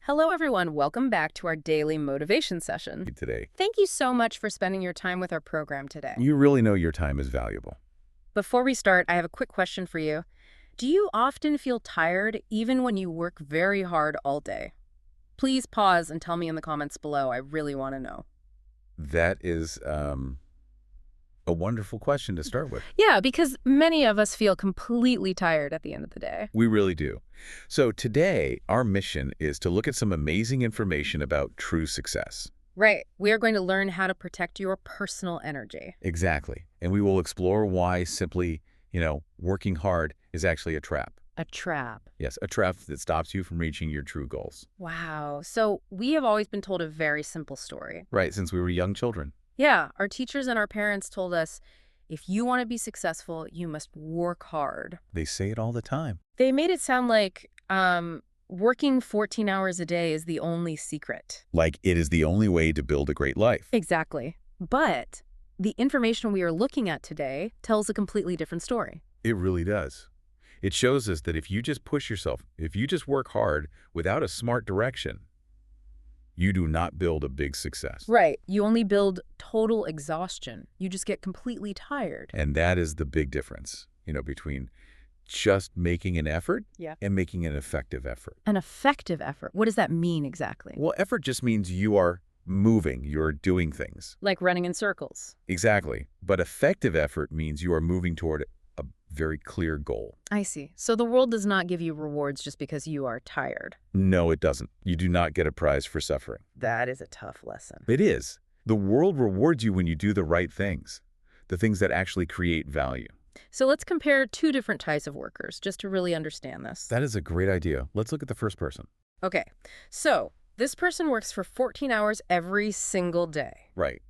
Hello, everyone. Welcome back to our daily motivation session. Today. Thank you so much for spending your time with our program today. You really know your time is valuable. Before we start, I have a quick question for you. Do you often feel tired even when you work very hard all day? Please pause and tell me in the comments below. I really want to know. That is a wonderful question to start with. Yeah, because many of us feel completely tired at the end of the day. We really do. So today, our mission is to look at some amazing information about true success. Right. We are going to learn how to protect your personal energy. Exactly. And we will explore why simply, working hard is actually a trap. A trap. Yes, a trap that stops you from reaching your true goals. Wow. So we have always been told a very simple story. Right, since we were young children. Yeah, our teachers and our parents told us, if you want to be successful, you must work hard. They say it all the time. They made it sound like working 14 hours a day is the only secret. Like it is the only way to build a great life. Exactly. But the information we are looking at today tells a completely different story. It really does. It shows us that if you just push yourself, if you just work hard without a smart direction, you do not build a big success. Right. You only build total exhaustion. You just get completely tired. And that is the big difference, between just making an effort and making an effective effort. An effective effort. What does that mean exactly? Well, effort just means you are moving, you're doing things. Like running in circles. Exactly. But effective effort means you are moving toward a very clear goal. I see. So the world does not give you rewards just because you are tired. No, it doesn't. You do not get a prize for suffering. That is a tough lesson. It is. The world rewards you when you do the right things, the things that actually create value. So let's compare two different types of workers, just to really understand this. That is a great idea. Let's look at the first person. Okay, so this person works for 14 hours every single day. Right.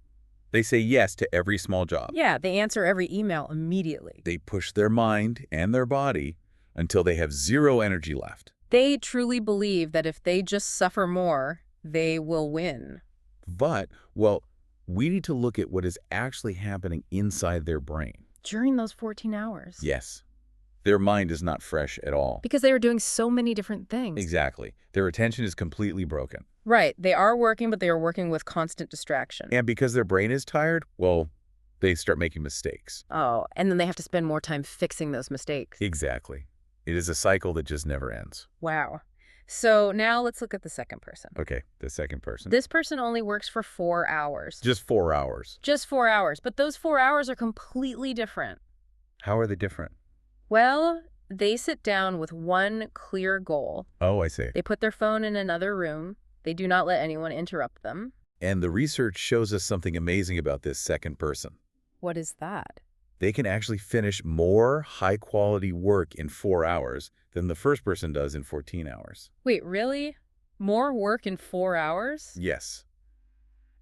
They say yes to every small job. Yeah, they answer every email immediately. They push their mind and their body until they have zero energy left. They truly believe that if they just suffer more, they will win. But, we need to look at what is actually happening inside their brain. During those 14 hours. Yes. Their mind is not fresh at all. Because they are doing so many different things. Exactly. Their attention is completely broken. Right. They are working, but they are working with constant distraction. And because their brain is tired, they start making mistakes. Oh, and then they have to spend more time fixing those mistakes. Exactly. It is a cycle that just never ends. Wow. So now let's look at the second person. Okay, the second person. This person only works for 4 hours. Just 4 hours. Just 4 hours. But those 4 hours are completely different. How are they different? Well, they sit down with one clear goal. Oh, I see. They put their phone in another room. They do not let anyone interrupt them. And the research shows us something amazing about this second person. What is that? They can actually finish more high-quality work in 4 hours than the first person does in 14 hours. Wait, really? More work in 4 hours? Yes.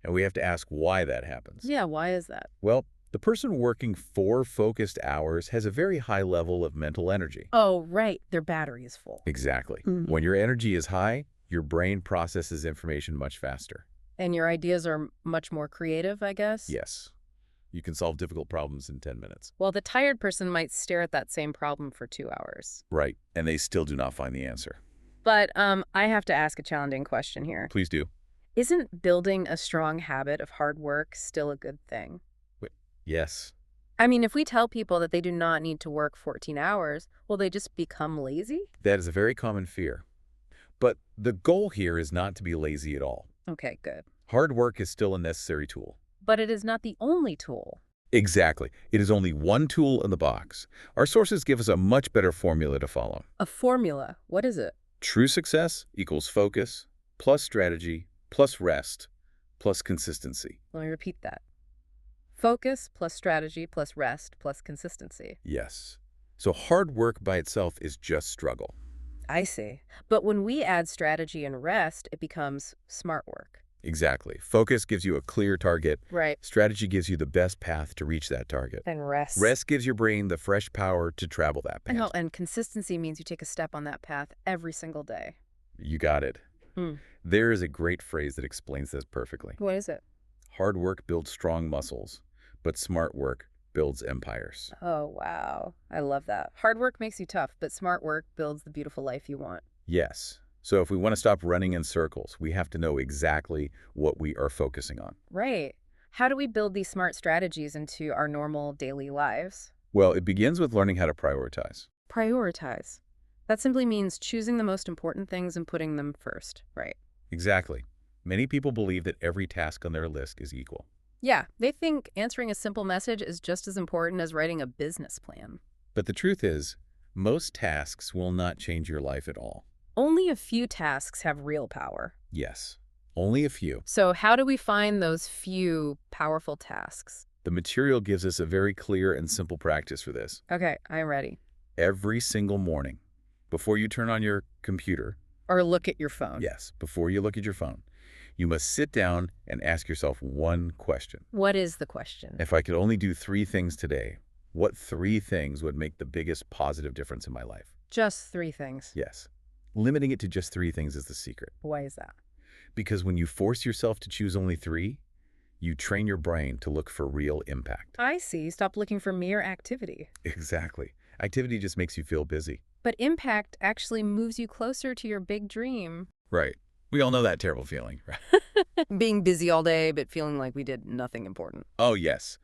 And we have to ask why that happens. Yeah, why is that? Well, the person working 4 focused hours has a very high level of mental energy. Oh, right. Their battery is full. Exactly. When your energy is high, your brain processes information much faster. And your ideas are much more creative, I guess? Yes. You can solve difficult problems in 10 minutes. Well, the tired person might stare at that same problem for 2 hours. Right. And they still do not find the answer. But I have to ask a challenging question here. Please do. Isn't building a strong habit of hard work still a good thing? Yes. I mean, if we tell people that they do not need to work 14 hours, will they just become lazy? That is a very common fear. But the goal here is not to be lazy at all. Okay, good. Hard work is still a necessary tool. But it is not the only tool. Exactly. It is only one tool in the box. Our sources give us a much better formula to follow. A formula. What is it? True success equals focus, plus strategy, plus rest, plus consistency. Let me repeat that. Focus plus strategy plus rest plus consistency. Yes. So hard work by itself is just struggle. I see. But when we add strategy and rest, it becomes smart work. Exactly. Focus gives you a clear target. Right. Strategy gives you the best path to reach that target. And rest. Rest gives your brain the fresh power to travel that path. And consistency means you take a step on that path every single day. You got it. There is a great phrase that explains this perfectly. What is it? Hard work builds strong muscles, but smart work builds empires. Oh, wow. I love that. Hard work makes you tough, but smart work builds the beautiful life you want. Yes. So if we want to stop running in circles, we have to know exactly what we are focusing on. Right. How do we build these smart strategies into our normal daily lives? Well, it begins with learning how to prioritize. Prioritize. That simply means choosing the most important things and putting them first, right? Exactly. Many people believe that every task on their list is equal. Yeah, they think answering a simple message is just as important as writing a business plan. But the truth is, most tasks will not change your life at all. Only a few tasks have real power. Yes, only a few. So how do we find those few powerful tasks? The material gives us a very clear and simple practice for this. Okay, I'm ready. Every single morning, before you turn on your computer, Or look at your phone. yes, before you look at your phone, you must sit down and ask yourself one question. What is the question? If I could only do 3 things today, what 3 things would make the biggest positive difference in my life? Just 3 things. Yes. Limiting it to just 3 things is the secret. Why is that? Because when you force yourself to choose only 3, you train your brain to look for real impact. I see. Stop looking for mere activity. Exactly. Activity just makes you feel busy. But impact actually moves you closer to your big dream. Right. We all know that terrible feeling, right? Being busy all day, but feeling like we did nothing important. Oh, yes.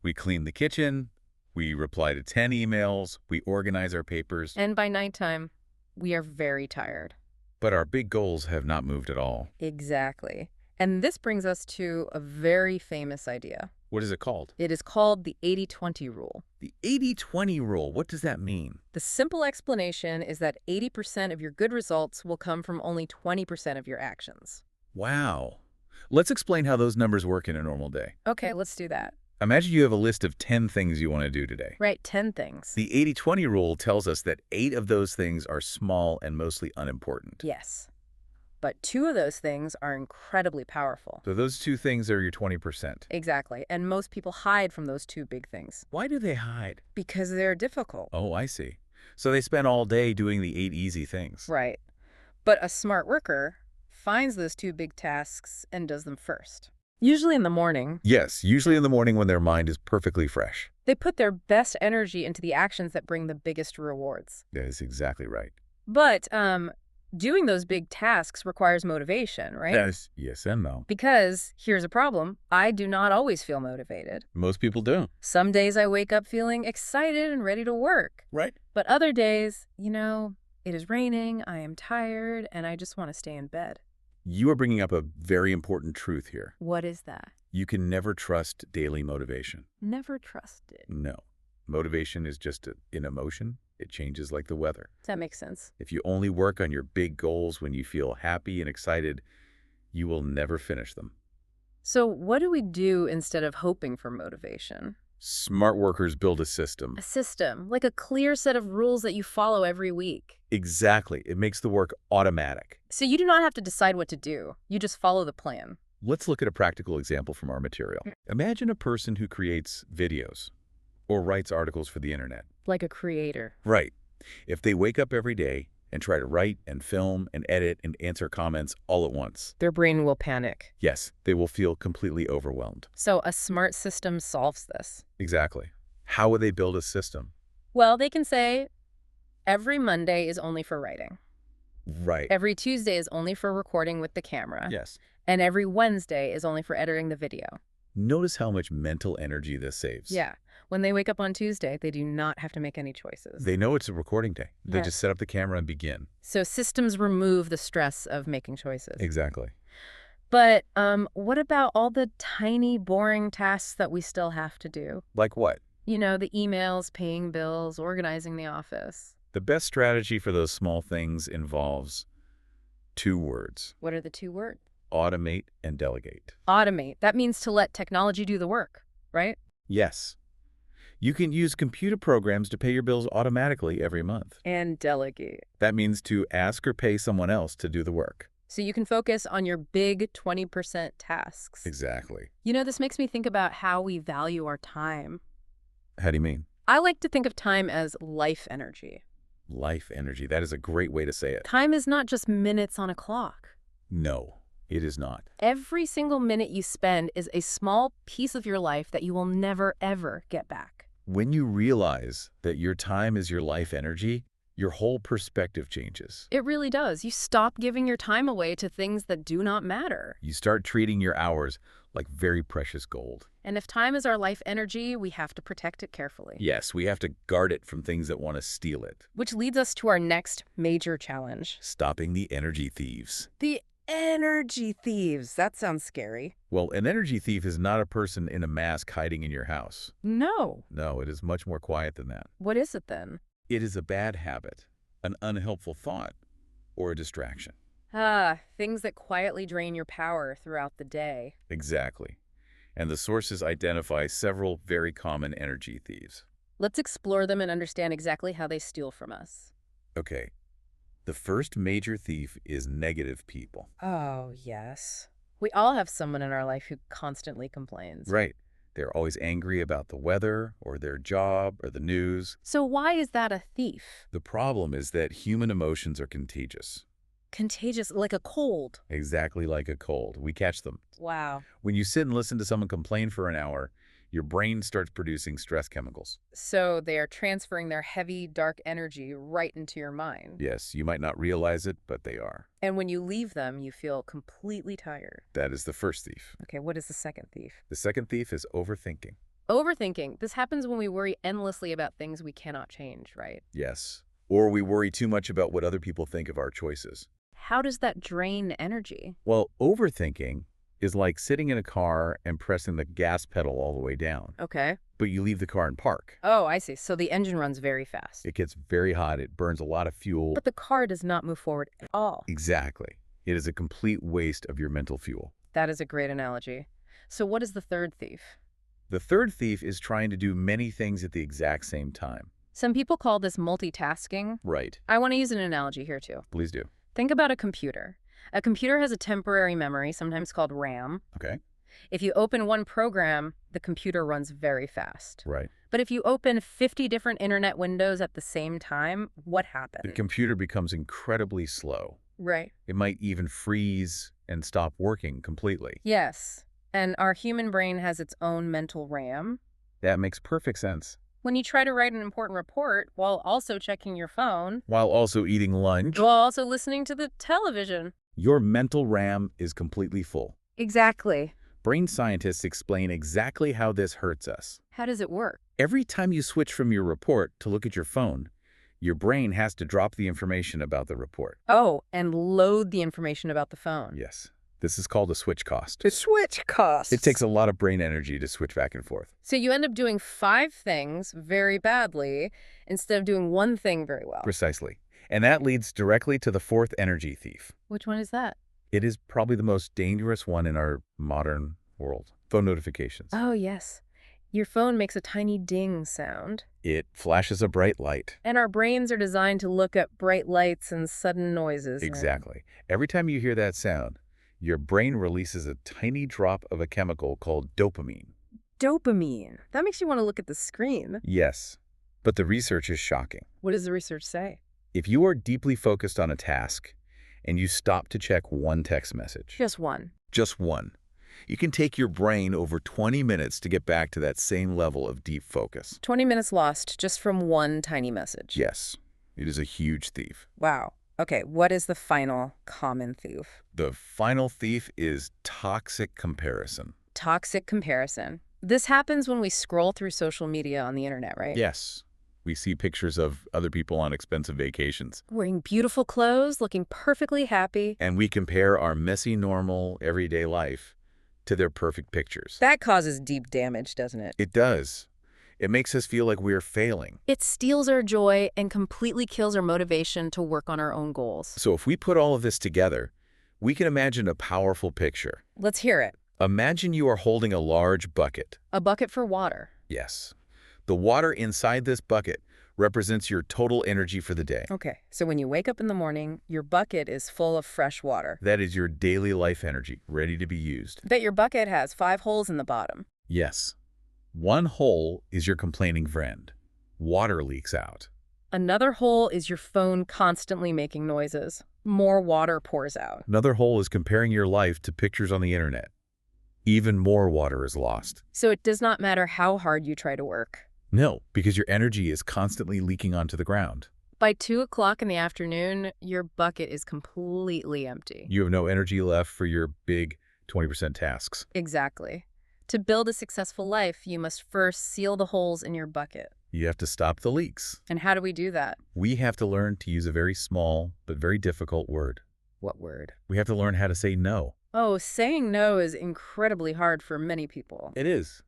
We clean the kitchen, we reply to 10 emails, we organize our papers, And by nighttime, we are very tired. but our big goals have not moved at all. Exactly. And this brings us to a very famous idea. What is it called? It is called the 80-20 rule. The 80-20 rule. What does that mean? The simple explanation is that 80% of your good results will come from only 20% of your actions. Wow. Let's explain how those numbers work in a normal day. Okay, let's do that. Imagine you have a list of 10 things you want to do today. Right, 10 things. The 80-20 rule tells us that 8 of those things are small and mostly unimportant. Yes. But 2 of those things are incredibly powerful. So those 2 things are your 20%. Exactly. And most people hide from those 2 big things. Why do they hide? Because they're difficult. Oh, I see. So they spend all day doing the 8 easy things. Right. But a smart worker finds those 2 big tasks and does them first. Usually in the morning, Yes, usually in the morning when their mind is perfectly fresh. they put their best energy into the actions that bring the biggest rewards. That is exactly right. But doing those big tasks requires motivation, right? Yes and no. Because here's a problem. I do not always feel motivated. Most people do. Some days I wake up feeling excited and ready to work. Right. But other days, it is raining, I am tired, and I just want to stay in bed. You are bringing up a very important truth here. What is that? You can never trust daily motivation. Never trusted. No. Motivation is just an emotion. It changes like the weather. That makes sense. If you only work on your big goals when you feel happy and excited, you will never finish them. So what do we do instead of hoping for motivation? Smart workers build a system. A system, like a clear set of rules that you follow every week. Exactly. It makes the work automatic. So you do not have to decide what to do. You just follow the plan. Let's look at a practical example from our material. Imagine a person who creates videos or writes articles for the internet. Like a creator. Right. If they wake up every day and try to write and film and edit and answer comments all at once, Their brain will panic. yes, they will feel completely overwhelmed. So a smart system solves this. Exactly. How would they build a system? Well, they can say, every Monday is only for writing. Right. Every Tuesday is only for recording with the camera. Yes. And every Wednesday is only for editing the video. Notice how much mental energy this saves. Yeah. When they wake up on Tuesday, they do not have to make any choices. They know it's a recording day. They Yes. just set up the camera and begin. So systems remove the stress of making choices. Exactly. But what about all the tiny, boring tasks that we still have to do? Like what? The emails, paying bills, organizing the office. The best strategy for those small things involves 2 words: What are the 2 words? automate and delegate. Automate. That means to let technology do the work, right? Yes. You can use computer programs to pay your bills automatically every month. And delegate. That means to ask or pay someone else to do the work. So you can focus on your big 20% tasks. Exactly. This makes me think about how we value our time. How do you mean? I like to think of time as life energy. Life energy. That is a great way to say it. Time is not just minutes on a clock. No, it is not. Every single minute you spend is a small piece of your life that you will never, ever get back. When you realize that your time is your life energy, Your whole perspective changes. It really does. You stop giving your time away to things that do not matter. You start treating your hours like very precious gold. And if time is our life energy, we have to protect it carefully. Yes, we have to guard it from things that want to steal it. Which leads us to our next major challenge. Stopping the energy thieves. The energy thieves. That sounds scary. Well, an energy thief is not a person in a mask hiding in your house. No. No, it is much more quiet than that. What is it then? It is a bad habit, an unhelpful thought, or a distraction. Things that quietly drain your power throughout the day. Exactly. And the sources identify several very common energy thieves. Let's explore them and understand exactly how they steal from us. Okay. The first major thief is negative people. Oh, yes. We all have someone in our life who constantly complains. Right. They're always angry about the weather or their job or the news. So why is that a thief? The problem is that human emotions are contagious. Contagious, like a cold. Exactly like a cold. We catch them. Wow. When you sit and listen to someone complain for an hour, your brain starts producing stress chemicals. So they are transferring their heavy, dark energy right into your mind. Yes, you might not realize it, but they are. And when you leave them, you feel completely tired. That is the first thief. Okay, what is the second thief? The second thief is overthinking. Overthinking. This happens when we worry endlessly about things we cannot change, right? Yes. Or we worry too much about what other people think of our choices. How does that drain energy? Well, overthinking is like sitting in a car and pressing the gas pedal all the way down. Okay. But you leave the car in park. Oh, I see. So the engine runs very fast. It gets very hot. It burns a lot of fuel. But the car does not move forward at all. Exactly. It is a complete waste of your mental fuel. That is a great analogy. So what is the third thief? The third thief is trying to do many things at the exact same time. Some people call this multitasking. Right. I want to use an analogy here too. Please do. Think about a computer. A computer has a temporary memory, sometimes called RAM. Okay. If you open one program, the computer runs very fast. Right. But if you open 50 different internet windows at the same time, what happens? The computer becomes incredibly slow. Right. It might even freeze and stop working completely. Yes. And our human brain has its own mental RAM. That makes perfect sense. When you try to write an important report while also checking your phone, While also eating lunch, while also listening to the television. your mental RAM is completely full. Exactly. Brain scientists explain exactly how this hurts us. How does it work? Every time you switch from your report to look at your phone, your brain has to drop the information about the report. Oh, and load the information about the phone. Yes. This is called a switch cost. The switch costs. It takes a lot of brain energy to switch back and forth. So you end up doing 5 things very badly instead of doing one thing very well. Precisely. And that leads directly to the fourth energy thief. Which one is that? It is probably the most dangerous one in our modern world. Phone notifications. Oh, yes. Your phone makes a tiny ding sound. It flashes a bright light. And our brains are designed to look at bright lights and sudden noises. Exactly. Every time you hear that sound, your brain releases a tiny drop of a chemical called dopamine. Dopamine. That makes you want to look at the screen. Yes, but the research is shocking. What does the research say? If you are deeply focused on a task and you stop to check one text message, Just one. just one, you can take your brain over 20 minutes to get back to that same level of deep focus. 20 minutes lost just from one tiny message. Yes, it is a huge thief. Wow. Okay, what is the final common thief? The final thief is toxic comparison. Toxic comparison. This happens when we scroll through social media on the internet, right? Yes, we see pictures of other people on expensive vacations. Wearing beautiful clothes, looking perfectly happy. And we compare our messy, normal, everyday life to their perfect pictures. That causes deep damage, doesn't it? It does. It makes us feel like we're failing. It steals our joy and completely kills our motivation to work on our own goals. So if we put all of this together, we can imagine a powerful picture. Let's hear it. Imagine you are holding a large bucket. A bucket for water. Yes. The water inside this bucket represents your total energy for the day. Okay, so when you wake up in the morning, your bucket is full of fresh water. That is your daily life energy, ready to be used. Bet your bucket has 5 holes in the bottom. Yes. One hole is your complaining friend. Water leaks out. Another hole is your phone constantly making noises. More water pours out. Another hole is comparing your life to pictures on the internet. Even more water is lost. So it does not matter how hard you try to work. No, because your energy is constantly leaking onto the ground. By 2 o'clock in the afternoon, your bucket is completely empty. You have no energy left for your big 20% tasks. Exactly. To build a successful life, you must first seal the holes in your bucket. You have to stop the leaks. And how do we do that? We have to learn to use a very small but very difficult word. What word? We have to learn how to say no. Oh, saying no is incredibly hard for many people. It is.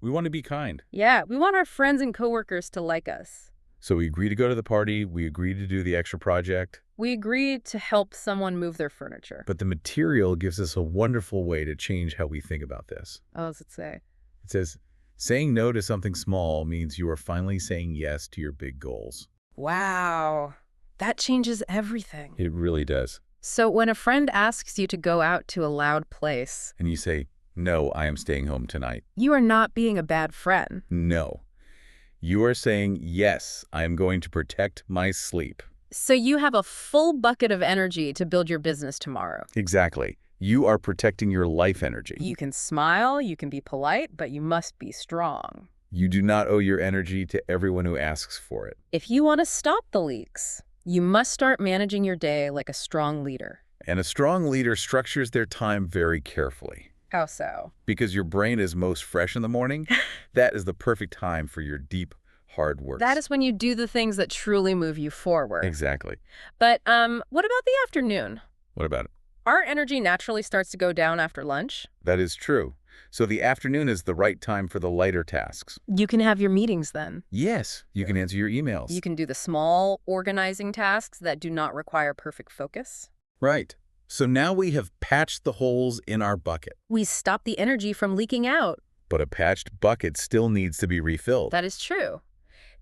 We want to be kind. Yeah, we want our friends and coworkers to like us. So we agree to go to the party. We agree to do the extra project. We agree to help someone move their furniture. But the material gives us a wonderful way to change how we think about this. Oh, what does it say? It says, saying no to something small means you are finally saying yes to your big goals. Wow. That changes everything. It really does. So when a friend asks you to go out to a loud place, And you say, no, I am staying home tonight. you are not being a bad friend. No. You are saying, yes, I am going to protect my sleep. So you have a full bucket of energy to build your business tomorrow. Exactly. You are protecting your life energy. You can smile, you can be polite, but you must be strong. You do not owe your energy to everyone who asks for it. If you want to stop the leaks, you must start managing your day like a strong leader. And a strong leader structures their time very carefully. How so? Because your brain is most fresh in the morning, that is the perfect time for your deep, hard work. That is when you do the things that truly move you forward. Exactly. But what about the afternoon? What about it? Our energy naturally starts to go down after lunch. That is true. So the afternoon is the right time for the lighter tasks. You can have your meetings then. Yes, you can answer your emails. You can do the small, organizing tasks that do not require perfect focus. Right. So now we have patched the holes in our bucket. We stop the energy from leaking out. But a patched bucket still needs to be refilled. That is true.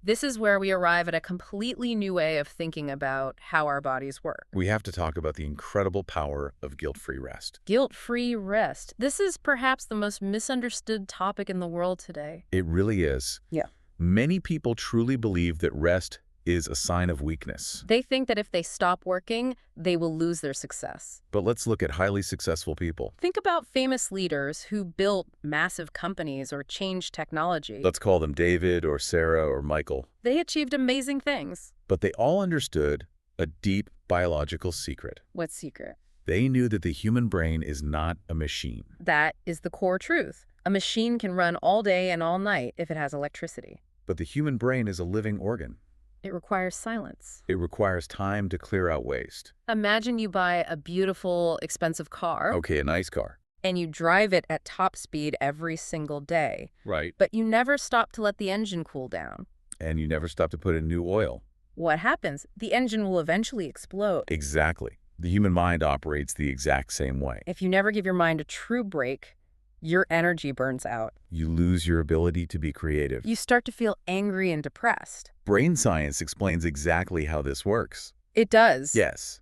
This is where we arrive at a completely new way of thinking about how our bodies work. We have to talk about the incredible power of guilt-free rest. Guilt-free rest. This is perhaps the most misunderstood topic in the world today. It really is. Yeah. Many people truly believe that rest is a sign of weakness. They think that if they stop working, they will lose their success. But let's look at highly successful people. Think about famous leaders who built massive companies or changed technology. Let's call them David or Sarah or Michael. They achieved amazing things. But they all understood a deep biological secret. What secret? They knew that the human brain is not a machine. That is the core truth. A machine can run all day and all night if it has electricity. But the human brain is a living organ. It requires silence. It requires time to clear out waste. Imagine you buy a beautiful, expensive car. Okay, a nice car. And you drive it at top speed every single day. Right. But you never stop to let the engine cool down. And you never stop to put in new oil. What happens? The engine will eventually explode. Exactly. The human mind operates the exact same way. If you never give your mind a true break, your energy burns out. You lose your ability to be creative. You start to feel angry and depressed. Brain science explains exactly how this works. It does. Yes.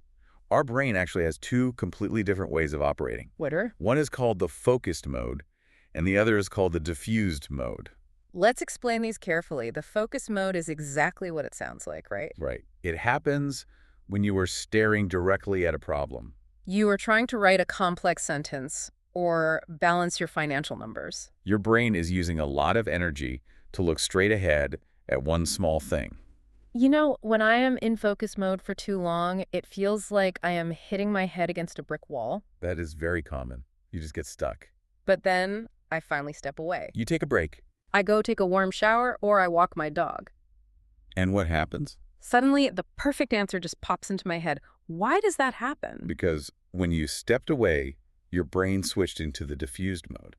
Our brain actually has two completely different ways of operating. Witter? One is called the focused mode, and the other is called the diffused mode. Let's explain these carefully. The focus mode is exactly what it sounds like, right? Right. It happens when you are staring directly at a problem. You are trying to write a complex sentence or balance your financial numbers. Your brain is using a lot of energy to look straight ahead at one small thing. You know, when I am in focus mode for too long, it feels like I am hitting my head against a brick wall. That is very common. You just get stuck. But then I finally step away. You take a break. I go take a warm shower or I walk my dog. And what happens? Suddenly, the perfect answer just pops into my head. Why does that happen? Because when you stepped away, your brain switched into the diffused mode.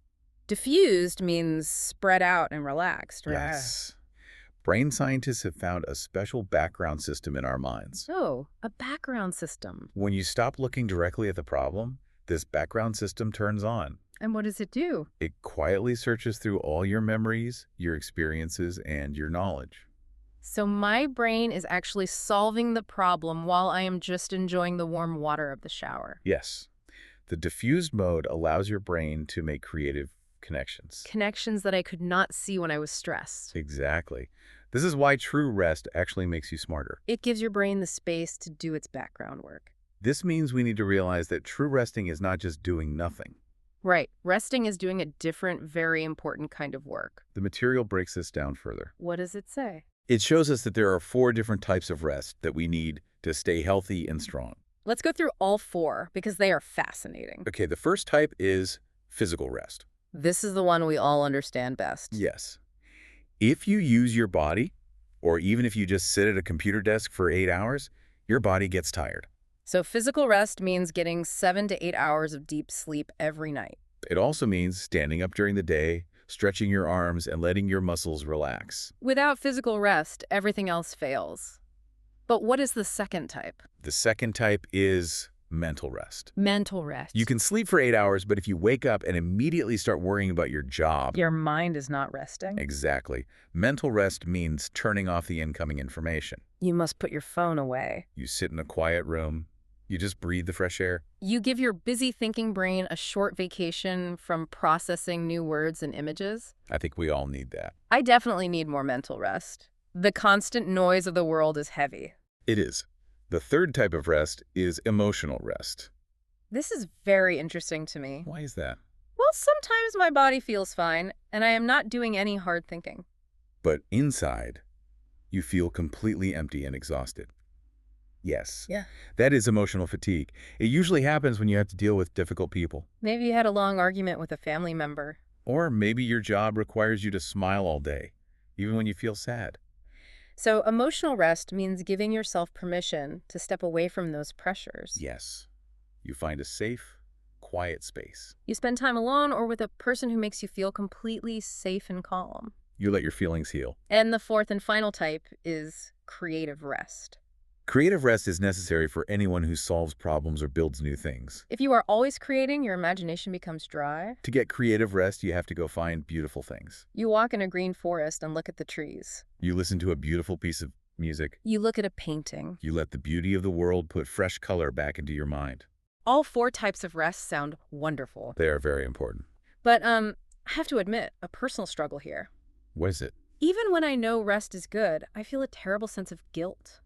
Diffused means spread out and relaxed, right? Yes. Brain scientists have found a special background system in our minds. Oh, a background system. When you stop looking directly at the problem, this background system turns on. And what does it do? It quietly searches through all your memories, your experiences, and your knowledge. So my brain is actually solving the problem while I am just enjoying the warm water of the shower. Yes. The diffused mode allows your brain to make creative connections. Connections that I could not see when I was stressed. Exactly. This is why true rest actually makes you smarter. It gives your brain the space to do its background work. This means we need to realize that true resting is not just doing nothing. Right. Resting is doing a different, very important kind of work. The material breaks this down further. What does it say? It shows us that there are 4 different types of rest that we need to stay healthy and strong. Let's go through all 4 because they are fascinating. Okay, the first type is physical rest. This is the one we all understand best. Yes. If you use your body, or even if you just sit at a computer desk for 8 hours, your body gets tired. So physical rest means getting 7 to 8 hours of deep sleep every night. It also means standing up during the day, stretching your arms, and letting your muscles relax. Without physical rest, everything else fails. But what is the second type? The second type is mental rest. Mental rest. You can sleep for 8 hours, but if you wake up and immediately start worrying about your job... Your mind is not resting. Exactly. Mental rest means turning off the incoming information. You must put your phone away. You sit in a quiet room. You just breathe the fresh air. You give your busy thinking brain a short vacation from processing new words and images. I think we all need that. I definitely need more mental rest. The constant noise of the world is heavy. It is. The third type of rest is emotional rest. This is very interesting to me. Why is that? Well, sometimes my body feels fine, and I am not doing any hard thinking. But inside, you feel completely empty and exhausted. Yes. Yeah. That is emotional fatigue. It usually happens when you have to deal with difficult people. Maybe you had a long argument with a family member. Or maybe your job requires you to smile all day, even when you feel sad. So emotional rest means giving yourself permission to step away from those pressures. Yes. You find a safe, quiet space. You spend time alone or with a person who makes you feel completely safe and calm. You let your feelings heal. And the fourth and final type is creative rest. Creative rest is necessary for anyone who solves problems or builds new things. If you are always creating, your imagination becomes dry. To get creative rest, you have to go find beautiful things. You walk in a green forest and look at the trees. You listen to a beautiful piece of music. You look at a painting. You let the beauty of the world put fresh color back into your mind. All 4 types of rest sound wonderful. They are very important. But I have to admit, a personal struggle here. What is it? Even when I know rest is good, I feel a terrible sense of guilt.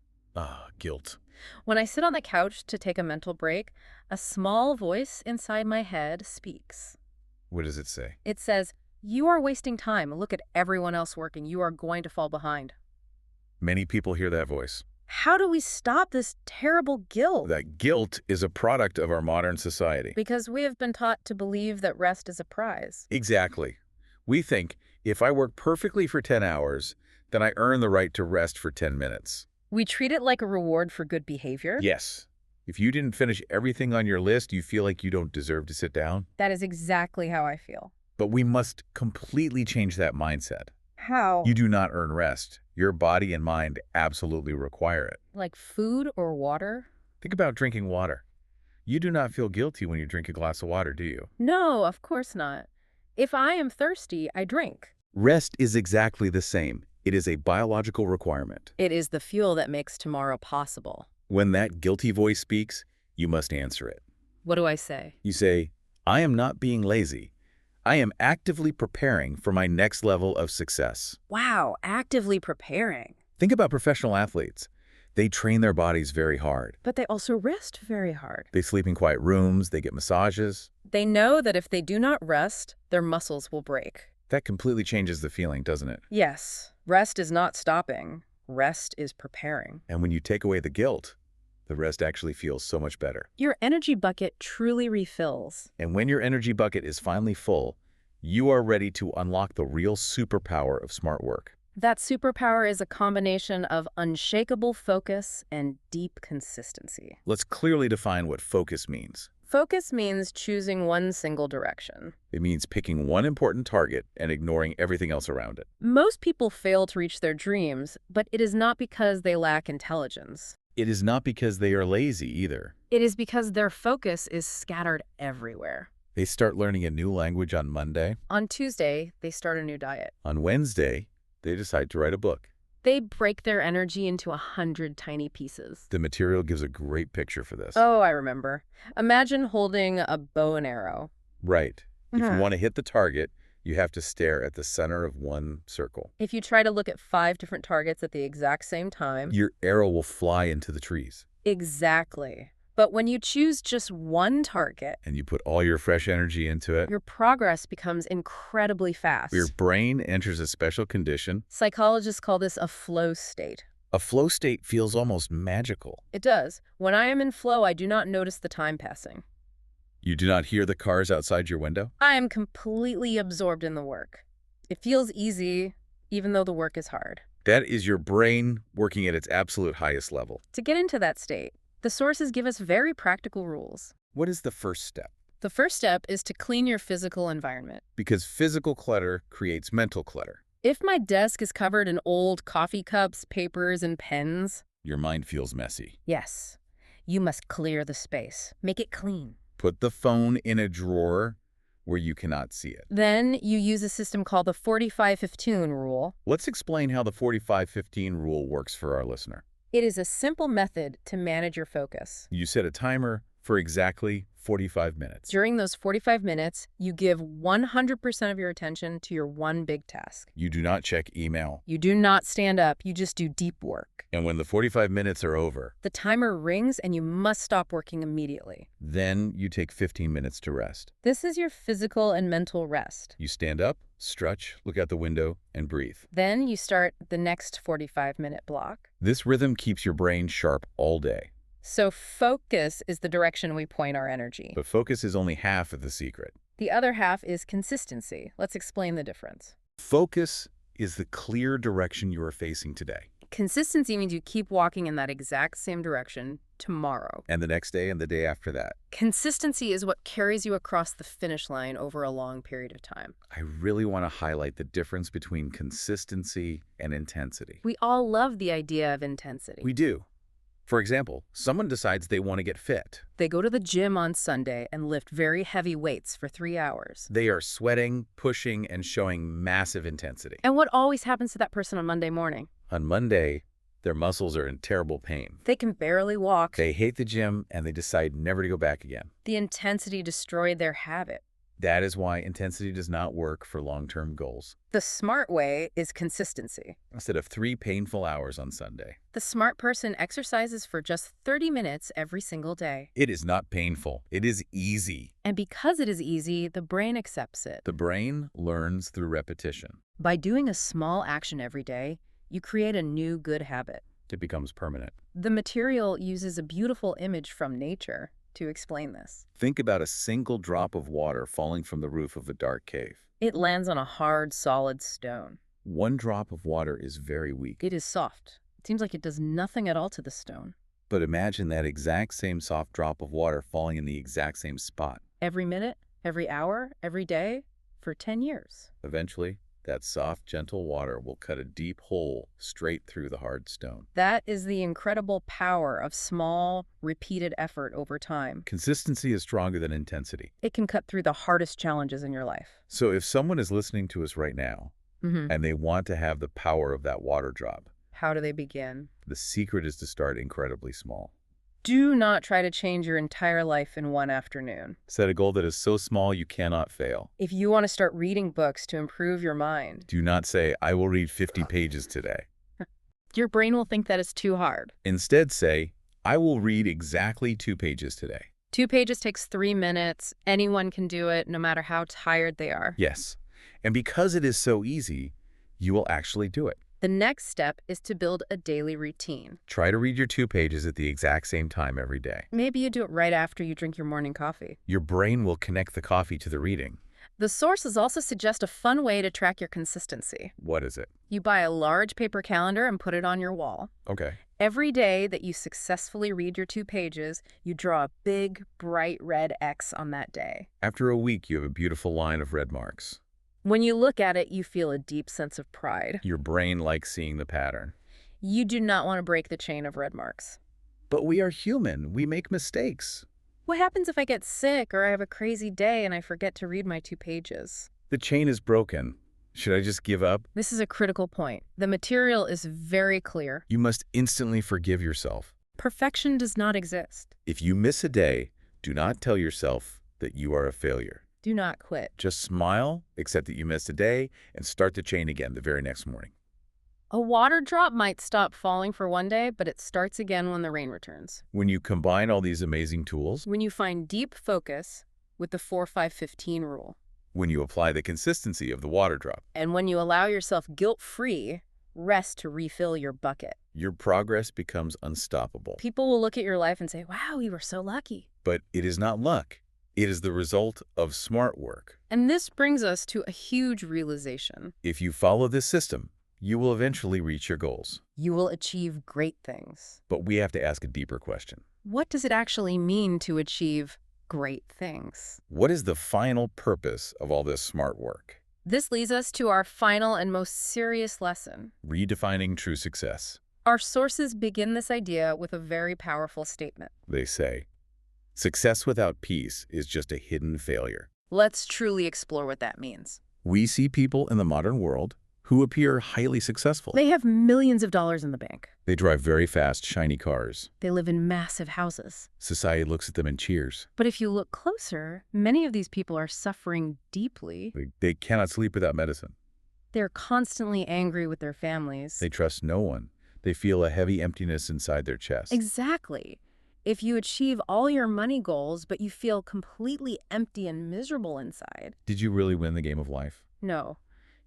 Guilt. When I sit on the couch to take a mental break, a small voice inside my head speaks. What does it say? It says, "You are wasting time. Look at everyone else working. You are going to fall behind." Many people hear that voice. How do we stop this terrible guilt? That guilt is a product of our modern society. Because we have been taught to believe that rest is a prize. Exactly. We think if I work perfectly for 10 hours, then I earn the right to rest for 10 minutes. We treat it like a reward for good behavior. Yes. If you didn't finish everything on your list, you feel like you don't deserve to sit down. That is exactly how I feel. But we must completely change that mindset. How? You do not earn rest. Your body and mind absolutely require it. Like food or water? Think about drinking water. You do not feel guilty when you drink a glass of water, do you? No, of course not. If I am thirsty, I drink. Rest is exactly the same. It is a biological requirement. It is the fuel that makes tomorrow possible. When that guilty voice speaks, you must answer it. What do I say? You say, I am not being lazy. I am actively preparing for my next level of success. Wow, actively preparing. Think about professional athletes. They train their bodies very hard. But they also rest very hard. They sleep in quiet rooms, they get massages. They know that if they do not rest, their muscles will break. That completely changes the feeling, doesn't it? Yes, rest is not stopping. Rest is preparing. And when you take away the guilt, the rest actually feels so much better. Your energy bucket truly refills. And when your energy bucket is finally full, you are ready to unlock the real superpower of smart work. That superpower is a combination of unshakable focus and deep consistency. Let's clearly define what focus means. Focus means choosing one single direction. It means picking one important target and ignoring everything else around it. Most people fail to reach their dreams, but it is not because they lack intelligence. It is not because they are lazy either. It is because their focus is scattered everywhere. They start learning a new language on Monday. On Tuesday, they start a new diet. On Wednesday, they decide to write a book. They break their energy into 100 tiny pieces. The material gives a great picture for this. Oh, I remember. Imagine holding a bow and arrow. Right. If you want to hit the target, you have to stare at the center of one circle. If you try to look at 5 different targets at the exact same time... Your arrow will fly into the trees. Exactly. But when you choose just one target, And you put all your fresh energy into it, your progress becomes incredibly your fast. brain enters a special condition. Psychologists call this a flow state. A flow state feels almost magical. It does. When I am in flow, I do not notice the time passing. You do not hear the cars outside your window? I am completely absorbed in the work. It feels easy, even though the work is hard. That is your brain working at its absolute highest level. To get into that state, the sources give us very practical rules. What is the first step? The first step is to clean your physical environment. Because physical clutter creates mental clutter. If my desk is covered in old coffee cups, papers, and pens, Your mind feels messy. yes, you must clear the space. Make it clean. Put the phone in a drawer where you cannot see it. Then you use a system called the 45-15 rule. Let's explain how the 45-15 rule works for our listener. It is a simple method to manage your focus. You set a timer for exactly 45 minutes. During those 45 minutes, you give 100% of your attention to your one big task. You do not check email. You do not stand up, you just do deep work. And when the 45 minutes are over, The timer rings and you must stop working immediately. then you take 15 minutes to rest. This is your physical and mental rest. You stand up, stretch, look out the window, and breathe. Then you start the next 45-minute block. This rhythm keeps your brain sharp all day. So focus is the direction we point our energy. But focus is only half of the secret. The other half is consistency. Let's explain the difference. Focus is the clear direction you are facing today. Consistency means you keep walking in that exact same direction tomorrow. And the next day and the day after that. Consistency is what carries you across the finish line over a long period of time. I really want to highlight the difference between consistency and intensity. We all love the idea of intensity. We do. For example, someone decides they want to get fit. They go to the gym on Sunday and lift very heavy weights for 3 hours. They are sweating, pushing, and showing massive intensity. And what always happens to that person on Monday morning? On Monday, their muscles are in terrible pain. They can barely walk. They hate the gym and they decide never to go back again. The intensity destroyed their habit. That is why intensity does not work for long-term goals. The smart way is consistency. Instead of 3 painful hours on Sunday. The smart person exercises for just 30 minutes every single day. It is not painful. It is easy. And because it is easy, the brain accepts it. The brain learns through repetition. By doing a small action every day, you create a new good habit. It becomes permanent. The material uses a beautiful image from nature to explain this. Think about a single drop of water falling from the roof of a dark cave. It lands on a hard, solid stone. One drop of water is very weak. It is soft. It seems like it does nothing at all to the stone. But imagine that exact same soft drop of water falling in the exact same spot. Every minute, every hour, every day, for 10 years. Eventually, that soft, gentle water will cut a deep hole straight through the hard stone. That is the incredible power of small, repeated effort over time. Consistency is stronger than intensity. It can cut through the hardest challenges in your life. So if someone is listening to us right now and they want to have the power of that water drop, How do they begin? the secret is to start incredibly small. Do not try to change your entire life in one afternoon. Set a goal that is so small you cannot fail. If you want to start reading books to improve your mind, Do not say, I will read 50 pages today. your brain will think that is too hard. Instead say, I will read exactly 2 pages today. 2 pages takes 3 minutes. Anyone can do it, no matter how tired they are. Yes. And because it is so easy, you will actually do it. The next step is to build a daily routine. Try to read your 2 pages at the exact same time every day. Maybe you do it right after you drink your morning coffee. Your brain will connect the coffee to the reading. The sources also suggest a fun way to track your consistency. What is it? You buy a large paper calendar and put it on your wall. Okay. Every day that you successfully read your 2 pages, you draw a big, bright red X on that day. After a week, you have a beautiful line of red marks. When you look at it, you feel a deep sense of pride. Your brain likes seeing the pattern. You do not want to break the chain of red marks. But we are human. We make mistakes. What happens if I get sick or I have a crazy day and I forget to read my 2 pages? The chain is broken. Should I just give up? This is a critical point. The material is very clear. You must instantly forgive yourself. Perfection does not exist. If you miss a day, do not tell yourself that you are a failure. Do not quit. Just smile, accept that you missed a day, and start the chain again the very next morning. A water drop might stop falling for one day, but it starts again when the rain returns. When you combine all these amazing tools, When you find deep focus with the 4-5-15 rule, when you apply the consistency of the water drop, and when you allow yourself guilt-free rest to refill your bucket, your progress becomes unstoppable. people will look at your life and say, wow, you were so lucky. But it is not luck. It is the result of smart work. And this brings us to a huge realization. If you follow this system, you will eventually reach your goals. You will achieve great things. But we have to ask a deeper question. What does it actually mean to achieve great things? What is the final purpose of all this smart work? This leads us to our final and most serious lesson. Redefining true success. Our sources begin this idea with a very powerful statement. They say, success without peace is just a hidden failure. Let's truly explore what that means. We see people in the modern world who appear highly successful. They have millions of dollars in the bank. They drive very fast, shiny cars. They live in massive houses. Society looks at them and cheers. But if you look closer, many of these people are suffering deeply. They cannot sleep without medicine. They're constantly angry with their families. They trust no one. They feel a heavy emptiness inside their chest. Exactly. If you achieve all your money goals, but you feel completely empty and miserable inside. Did you really win the game of life? No.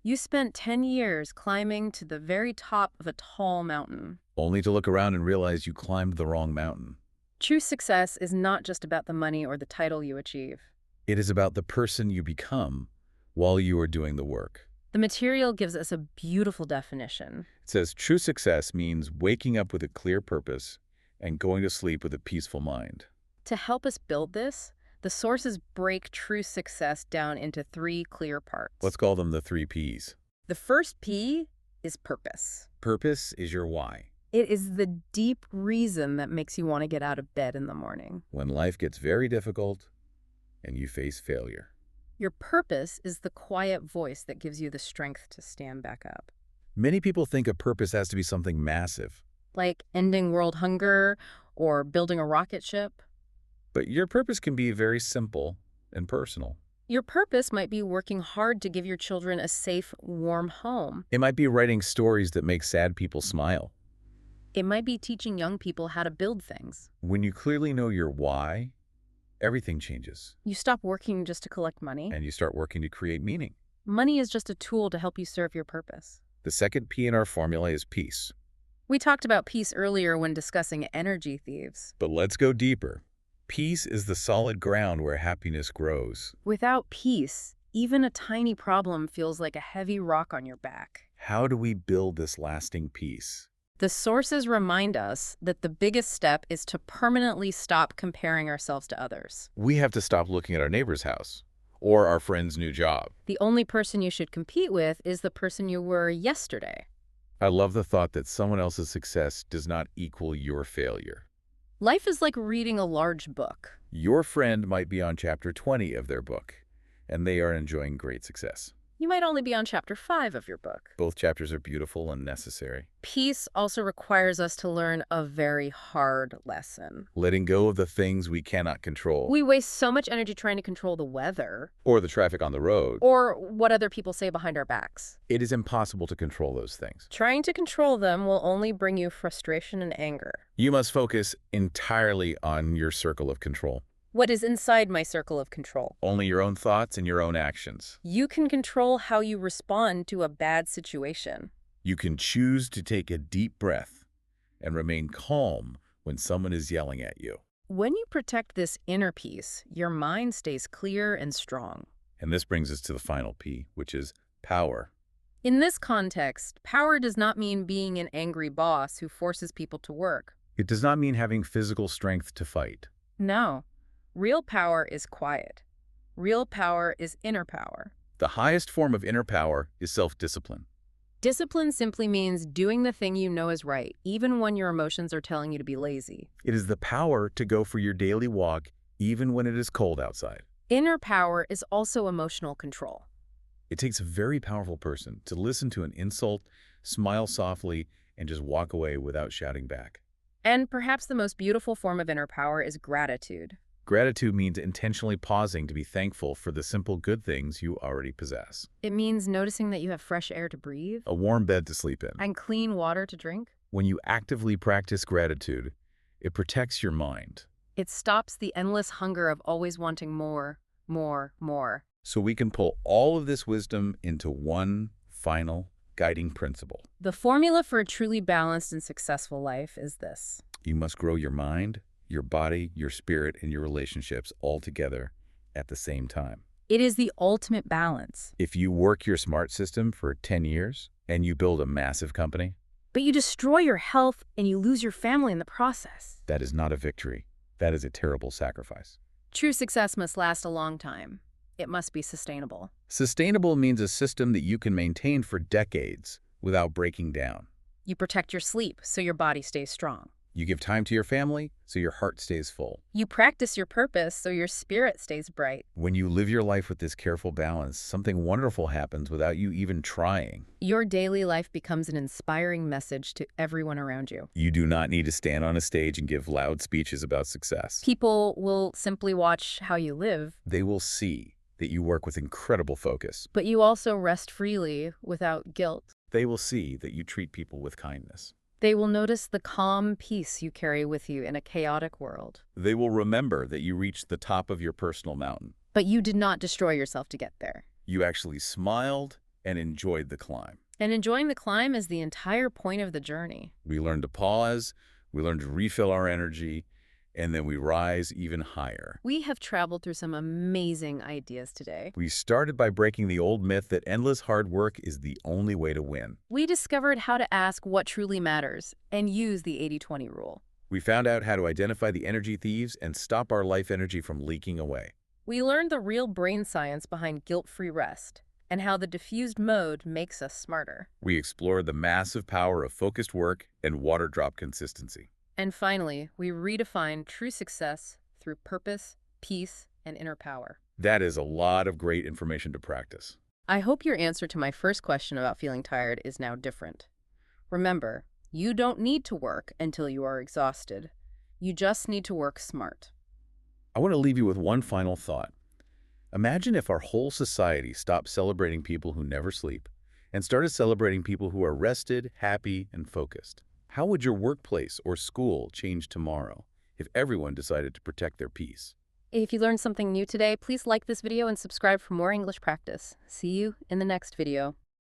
You spent 10 years climbing to the very top of a tall mountain. Only to look around and realize you climbed the wrong mountain. True success is not just about the money or the title you achieve. It is about the person you become while you are doing the work. The material gives us a beautiful definition. It says true success means waking up with a clear purpose and going to sleep with a peaceful mind. To help us build this, the sources break true success down into 3 clear parts. Let's call them the 3 Ps. The first P is purpose. Purpose is your why. It is the deep reason that makes you want to get out of bed in the morning. When life gets very difficult and you face failure. Your purpose is the quiet voice that gives you the strength to stand back up. Many people think a purpose has to be something massive. Like ending world hunger or building a rocket ship. But your purpose can be very simple and personal. Your purpose might be working hard to give your children a safe, warm home. It might be writing stories that make sad people smile. It might be teaching young people how to build things. When you clearly know your why, everything changes. You stop working just to collect money. And you start working to create meaning. Money is just a tool to help you serve your purpose. The second P in our formula is peace. We talked about peace earlier when discussing energy thieves. But let's go deeper. Peace is the solid ground where happiness grows. Without peace, even a tiny problem feels like a heavy rock on your back. How do we build this lasting peace? The sources remind us that the biggest step is to permanently stop comparing ourselves to others. We have to stop looking at our neighbor's house or our friend's new job. The only person you should compete with is the person you were yesterday. I love the thought that someone else's success does not equal your failure. Life is like reading a large book. Your friend might be on chapter 20 of their book, and they are enjoying great success. You might only be on chapter 5 of your book. Both chapters are beautiful and necessary. Peace also requires us to learn a very hard lesson. Letting go of the things we cannot control. We waste so much energy trying to control the weather. Or the traffic on the road. Or what other people say behind our backs. It is impossible to control those things. Trying to control them will only bring you frustration and anger. You must focus entirely on your circle of control. What is inside my circle of control? Only your own thoughts and your own actions. You can control how you respond to a bad situation. You can choose to take a deep breath and remain calm when someone is yelling at you. When you protect this inner peace, your mind stays clear and strong. And this brings us to the final P, which is power. In this context, power does not mean being an angry boss who forces people to work. It does not mean having physical strength to fight. No. Real power is quiet. Real power is inner power. The highest form of inner power is self-discipline. Discipline simply means doing the thing you know is right, even when your emotions are telling you to be lazy. It is the power to go for your daily walk, even when it is cold outside. Inner power is also emotional control. It takes a very powerful person to listen to an insult, smile softly, and just walk away without shouting back. And perhaps the most beautiful form of inner power is gratitude. Gratitude means intentionally pausing to be thankful for the simple good things you already possess. It means noticing that you have fresh air to breathe A warm bed to sleep in. and clean water to drink. When you actively practice gratitude, it protects your mind. It stops the endless hunger of always wanting more, more, more. So we can pull all of this wisdom into one final guiding principle. The formula for a truly balanced and successful life is this. You must grow your mind, your body, your spirit, and your relationships all together at the same time. It is the ultimate balance. If you work your SMART system for 10 years and you build a massive company, But you destroy your health and you lose your family in the process. that is not a victory. That is a terrible sacrifice. True success must last a long time. It must be sustainable. Sustainable means a system that you can maintain for decades without breaking down. You protect your sleep so your body stays strong. You give time to your family so your heart stays full. You practice your purpose so your spirit stays bright. When you live your life with this careful balance, something wonderful happens without you even trying. Your daily life becomes an inspiring message to everyone around you. You do not need to stand on a stage and give loud speeches about success. People will simply watch how you live, They will see that you work with incredible focus. but you also rest freely without guilt. They will see that you treat people with kindness. They will notice the calm peace you carry with you in a chaotic world. They will remember that you reached the top of your personal mountain. But you did not destroy yourself to get there. You actually smiled and enjoyed the climb. And enjoying the climb is the entire point of the journey. We learn to pause, we learn to refill our energy, and then we rise even higher. We have traveled through some amazing ideas today. We started by breaking the old myth that endless hard work is the only way to win. We discovered how to ask what truly matters and use the 80-20 rule. We found out how to identify the energy thieves and stop our life energy from leaking away. We learned the real brain science behind guilt-free rest and how the diffused mode makes us smarter. We explored the massive power of focused work and water drop consistency. And finally, we redefined true success through purpose, peace, and inner power. That is a lot of great information to practice. I hope your answer to my first question about feeling tired is now different. Remember, you don't need to work until you are exhausted. You just need to work smart. I want to leave you with one final thought. Imagine if our whole society stopped celebrating people who never sleep and started celebrating people who are rested, happy, and focused. How would your workplace or school change tomorrow if everyone decided to protect their peace? If you learned something new today, please like this video and subscribe for more English practice. See you in the next video.